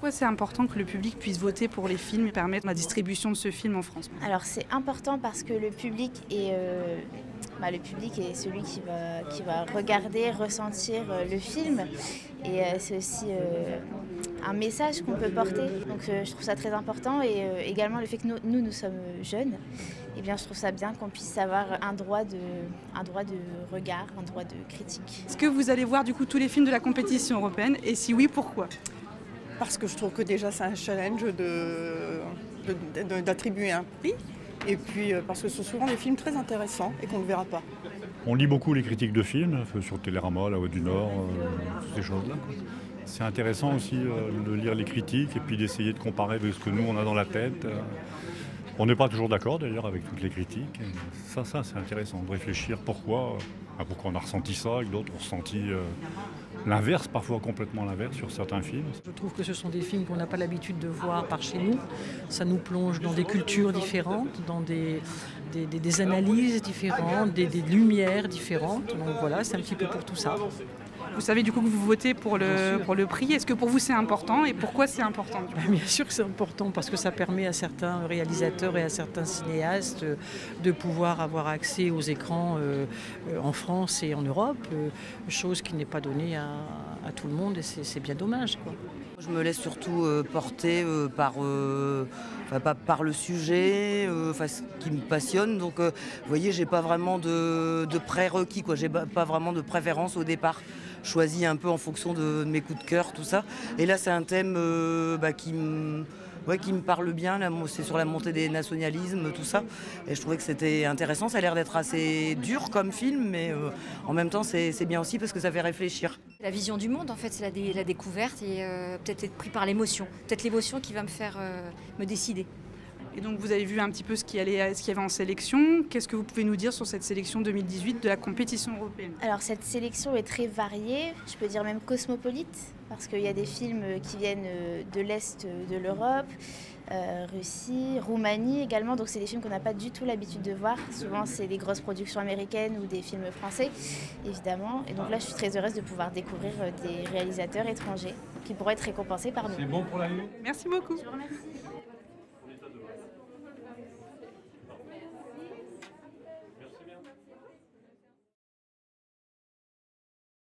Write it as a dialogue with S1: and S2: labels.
S1: Pourquoi c'est important que le public puisse voter pour les films et permettre la distribution de ce film en France?
S2: Alors c'est important parce que le public est celui qui va regarder, ressentir le film. Et c'est aussi un message qu'on peut porter. Donc je trouve ça très important. Et également le fait que nous sommes jeunes, eh bien, je trouve ça bien qu'on puisse avoir un droit de regard, un droit de critique.
S1: Est-ce que vous allez voir du coup tous les films de la compétition européenne? Et si oui, pourquoi?
S3: Parce que je trouve que déjà c'est un challenge d'attribuer un prix. Et puis parce que ce sont souvent des films très intéressants et qu'on ne verra pas.
S4: On lit beaucoup les critiques de films, sur Télérama, La Voix du Nord, toutes ces choses-là. C'est intéressant aussi de lire les critiques et puis d'essayer de comparer avec ce que nous on a dans la tête. On n'est pas toujours d'accord d'ailleurs avec toutes les critiques. Ça c'est intéressant de réfléchir pourquoi on a ressenti ça et que d'autres ont ressenti l'inverse, parfois complètement l'inverse sur certains films.
S5: Je trouve que ce sont des films qu'on n'a pas l'habitude de voir par chez nous. Ça nous plonge dans des cultures différentes, dans des analyses différentes, des lumières différentes. Donc voilà, c'est un petit peu pour tout ça.
S1: Vous savez du coup que vous votez pour le prix. Est-ce que pour vous c'est important et pourquoi c'est important?
S5: Bien sûr que c'est important parce que ça permet à certains réalisateurs et à certains cinéastes de pouvoir avoir accès aux écrans en France et en Europe, chose qui n'est pas donnée à tout le monde et c'est bien dommage, quoi.
S6: Je me laisse surtout porter par le sujet, ce qui me passionne. Donc, vous voyez, j'ai pas vraiment de prérequis, quoi. J'ai pas vraiment de préférence au départ. Je choisis un peu en fonction de mes coups de cœur, tout ça. Et là, c'est un thème qui me parle bien. Là, c'est sur la montée des nationalismes, tout ça. Et je trouvais que c'était intéressant. Ça a l'air d'être assez dur comme film, mais en même temps, c'est bien aussi parce que ça fait réfléchir.
S7: La vision du monde, en fait, c'est la découverte et peut-être être pris par l'émotion. Peut-être l'émotion qui va me faire me décider.
S1: Et donc vous avez vu un petit peu ce qu'il y avait en sélection. Qu'est-ce que vous pouvez nous dire sur cette sélection 2018 de la compétition européenne?
S2: Alors cette sélection est très variée, je peux dire même cosmopolite, parce qu'il y a des films qui viennent de l'Est de l'Europe, Russie, Roumanie également, donc c'est des films qu'on n'a pas du tout l'habitude de voir. Souvent c'est des grosses productions américaines ou des films français, évidemment. Et donc là je suis très heureuse de pouvoir découvrir des réalisateurs étrangers qui pourraient être récompensés par nous.
S1: Merci beaucoup.
S2: Je vous remercie.